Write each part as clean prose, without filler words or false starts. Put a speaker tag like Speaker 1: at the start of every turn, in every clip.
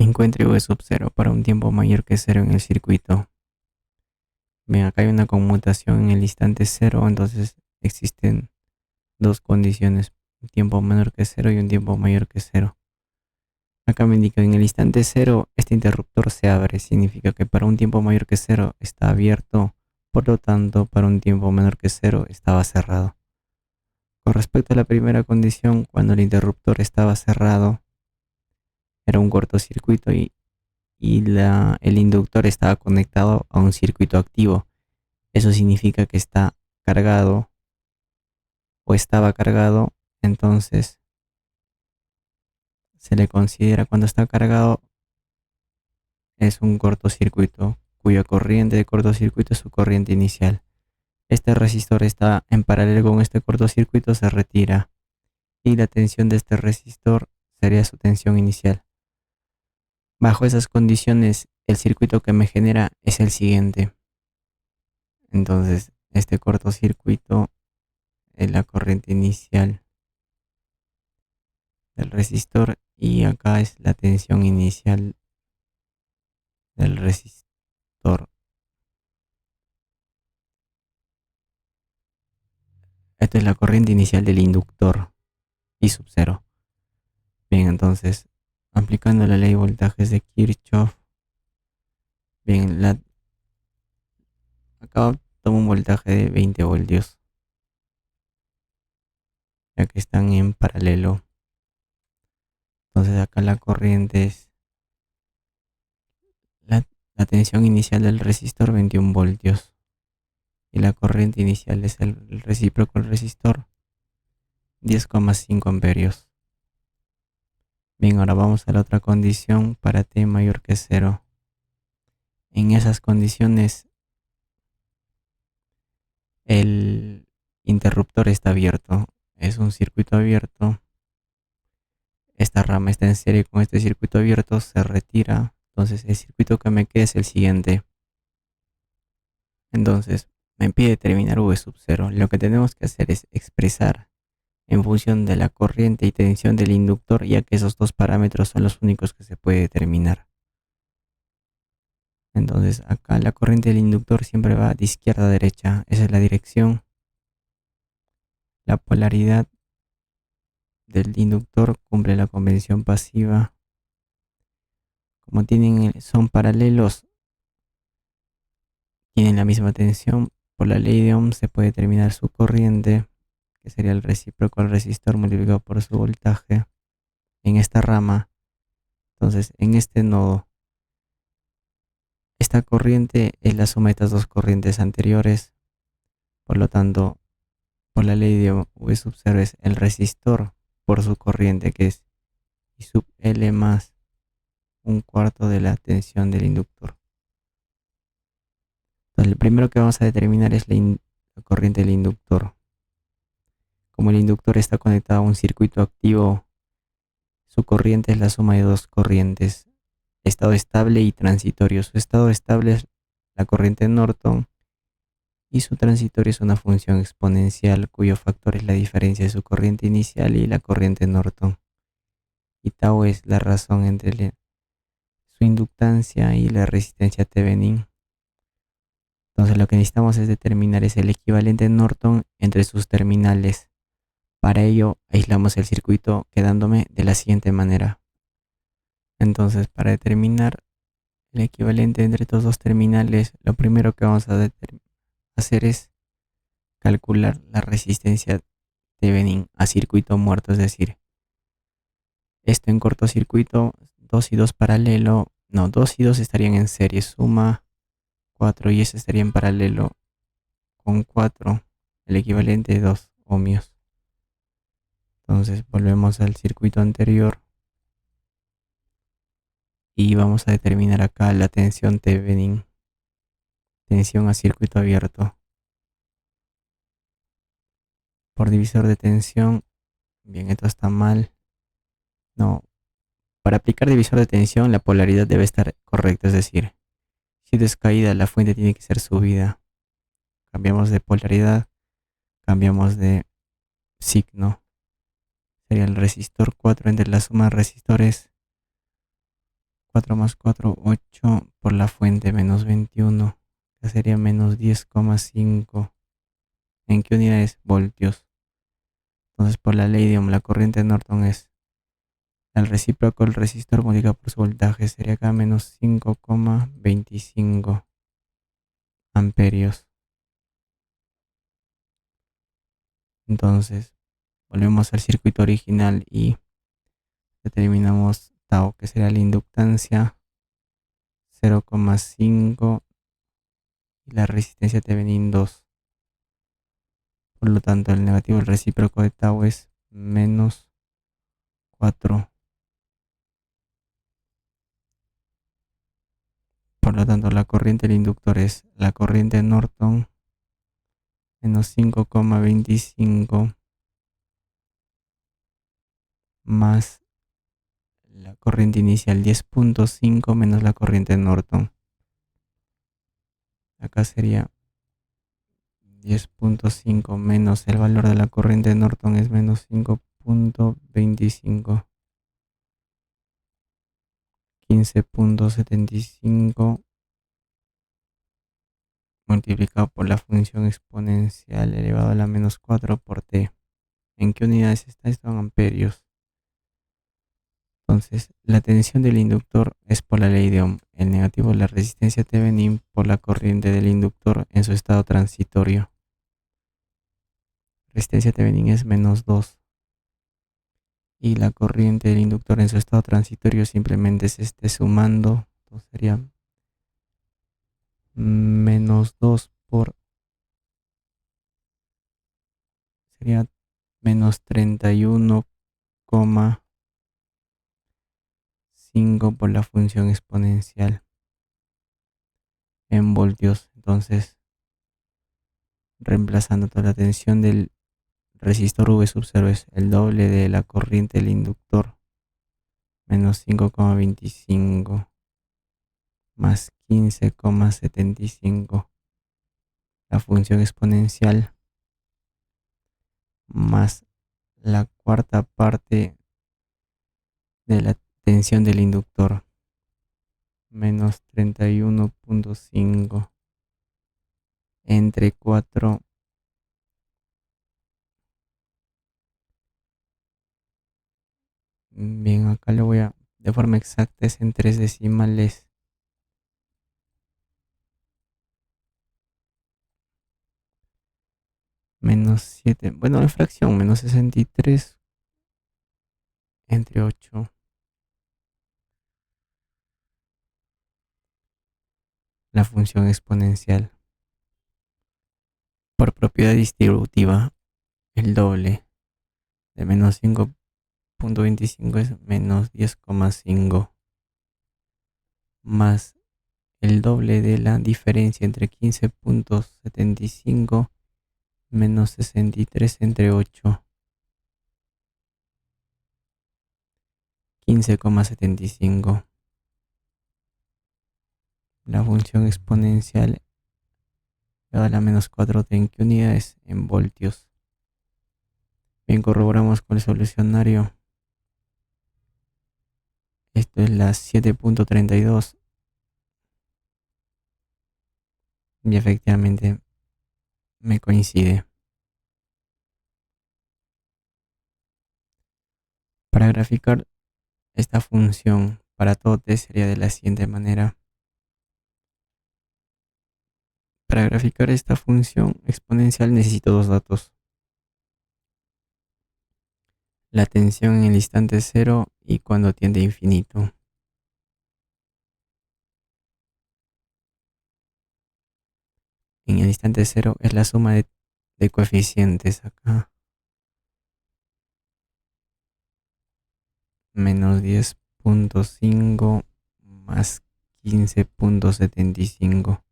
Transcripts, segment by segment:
Speaker 1: Encuentre V sub 0 para un tiempo mayor que cero en el circuito. Bien, acá hay una conmutación en el instante cero, entonces existen dos condiciones, un tiempo menor que cero y un tiempo mayor que cero. Acá me indica en el instante cero este interruptor se abre, significa que para un tiempo mayor que cero está abierto, por lo tanto para un tiempo menor que cero estaba cerrado. Con respecto a la primera condición, cuando el interruptor estaba cerrado, era un cortocircuito y el inductor estaba conectado a un circuito activo. Eso significa que está cargado o estaba cargado, entonces se le considera cuando está cargado es un cortocircuito cuya corriente de cortocircuito es su corriente inicial. Este resistor está en paralelo con este cortocircuito, se retira y la tensión de este resistor sería su tensión inicial. Bajo esas condiciones, el circuito que me genera es el siguiente. Entonces, este cortocircuito es la corriente inicial del resistor y acá es la tensión inicial del resistor. Esta es la corriente inicial del inductor I sub 0. Bien, entonces, aplicando la ley de voltajes de Kirchhoff, bien, acá tomo un voltaje de 20 voltios, ya que están en paralelo. Entonces acá la corriente es la tensión inicial del resistor 21 voltios y la corriente inicial es el recíproco del resistor 10,5 amperios. Bien, ahora vamos a la otra condición para T mayor que cero. En esas condiciones el interruptor está abierto, es un circuito abierto. Esta rama está en serie con este circuito abierto, se retira. Entonces el circuito que me queda es el siguiente. Entonces me pide determinar V sub 0. Lo que tenemos que hacer es expresar en función de la corriente y tensión del inductor, ya que esos dos parámetros son los únicos que se puede determinar. Entonces acá la corriente del inductor siempre va de izquierda a derecha. Esa es la dirección. La polaridad del inductor cumple la convención pasiva. Como son paralelos, tienen la misma tensión, por la ley de Ohm se puede determinar su corriente, que sería el recíproco al resistor multiplicado por su voltaje en esta rama. Entonces, en este nodo, esta corriente es la suma de estas dos corrientes anteriores. Por lo tanto, por la ley de Ohm, V sub 0 es el resistor por su corriente, que es I sub L más un cuarto de la tensión del inductor. Entonces, el primero que vamos a determinar es la corriente del inductor. Como el inductor está conectado a un circuito activo, su corriente es la suma de dos corrientes, estado estable y transitorio. Su estado estable es la corriente Norton y su transitorio es una función exponencial cuyo factor es la diferencia de su corriente inicial y la corriente Norton. Y tau es la razón entre su inductancia y la resistencia Thevenin. Entonces lo que necesitamos es determinar es el equivalente Norton entre sus terminales. Para ello aislamos el circuito quedándome de la siguiente manera. Entonces, para determinar el equivalente entre estos dos terminales, lo primero que vamos a hacer es calcular la resistencia Thevenin a circuito muerto, es decir, esto en cortocircuito, 2 y 2 paralelo, no, 2 y 2 estarían en serie, suma 4 y ese estaría en paralelo con 4, el equivalente de 2 ohmios. Entonces volvemos al circuito anterior y vamos a determinar acá la tensión Thevenin, tensión a circuito abierto. Por divisor de tensión, bien, esto está mal. No, para aplicar divisor de tensión la polaridad debe estar correcta, es decir, si esto es caída la fuente tiene que ser subida. Cambiamos de polaridad, cambiamos de signo. Sería el resistor 4 entre la suma de resistores 4 más 4, 8 por la fuente, menos 21, que sería menos 10,5. ¿En qué unidades? Voltios. Entonces, por la ley de Ohm, la corriente de Norton es el recíproco del resistor multiplicado por su voltaje. Sería acá menos 5,25 amperios. Entonces, volvemos al circuito original y determinamos tau, que será la inductancia 0,5 y la resistencia Thevenin 2. Por lo tanto, el negativo del recíproco de tau es menos 4. Por lo tanto, la corriente del inductor es la corriente de Norton menos 5,25 más la corriente inicial 10,5 menos la corriente de Norton. Acá sería 10,5 menos el valor de la corriente de Norton es menos 5,25. 15,75 multiplicado por la función exponencial elevado a la menos 4 por t. ¿En qué unidades está esto? En amperios. Entonces, la tensión del inductor es por la ley de Ohm. El negativo de la resistencia Thevenin por la corriente del inductor en su estado transitorio. Resistencia Thevenin es menos 2. Y la corriente del inductor en su estado transitorio simplemente se esté sumando. Entonces sería menos 2 por... Sería menos 31,5 por la función exponencial en voltios. Entonces, reemplazando toda la tensión del resistor V sub 0 es el doble de la corriente del inductor, menos 5,25 más 15,75. La función exponencial más la cuarta parte de la tensión del inductor, menos 31,5 entre 4. Bien, acá lo voy a, de forma exacta es en 3 decimales. Menos 7, bueno, en fracción, menos 63 entre 8. La función exponencial. Por propiedad distributiva, el doble de menos 5,25 es menos 10,5 más el doble de la diferencia entre 15,75 menos 63 entre 8, 15,75. La función exponencial elevada a la menos 4t en qué unidades en voltios. Bien, corroboramos con el solucionario. Esto es la 7,32 y efectivamente me coincide. Para graficar esta función para todo t sería de la siguiente manera. Para graficar esta función exponencial necesito dos datos. La tensión en el instante cero y cuando tiende a infinito. En el instante cero es la suma de coeficientes acá. Menos 10,5 más 15,75.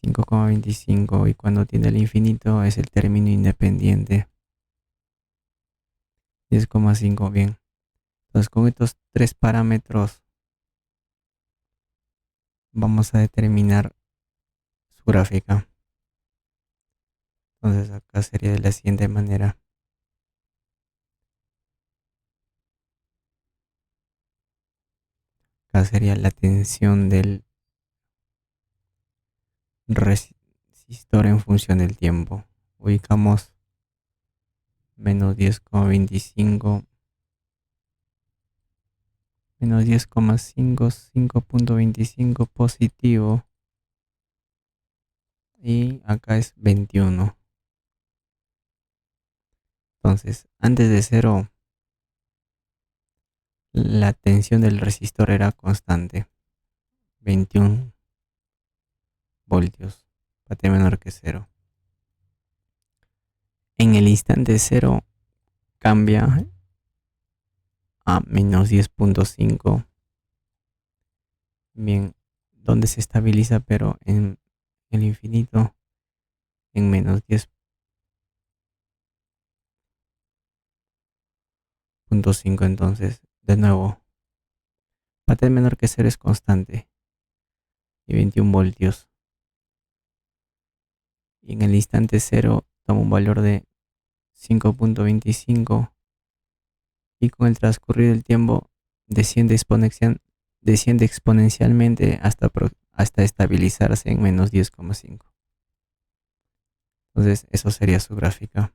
Speaker 1: 5,25 y cuando tiende al infinito es el término independiente. 10,5, bien. Entonces con estos tres parámetros vamos a determinar su gráfica. Entonces acá sería de la siguiente manera. Acá sería la tensión del resistor en función del tiempo. Ubicamos menos 10,25, menos 10,5, 5,25 positivo, y acá es 21. Entonces, antes de cero, la tensión del resistor era constante, 21 voltios, P menor que cero. En el instante cero cambia a menos 10,5. Bien, donde se estabiliza, pero en el infinito, en menos 10,5. Entonces, de nuevo, P menor que cero es constante y 21 voltios. Y en el instante cero toma un valor de 5,25, y con el transcurrir del tiempo desciende, exponencialmente hasta estabilizarse en menos 10,5. Entonces, eso sería su gráfica.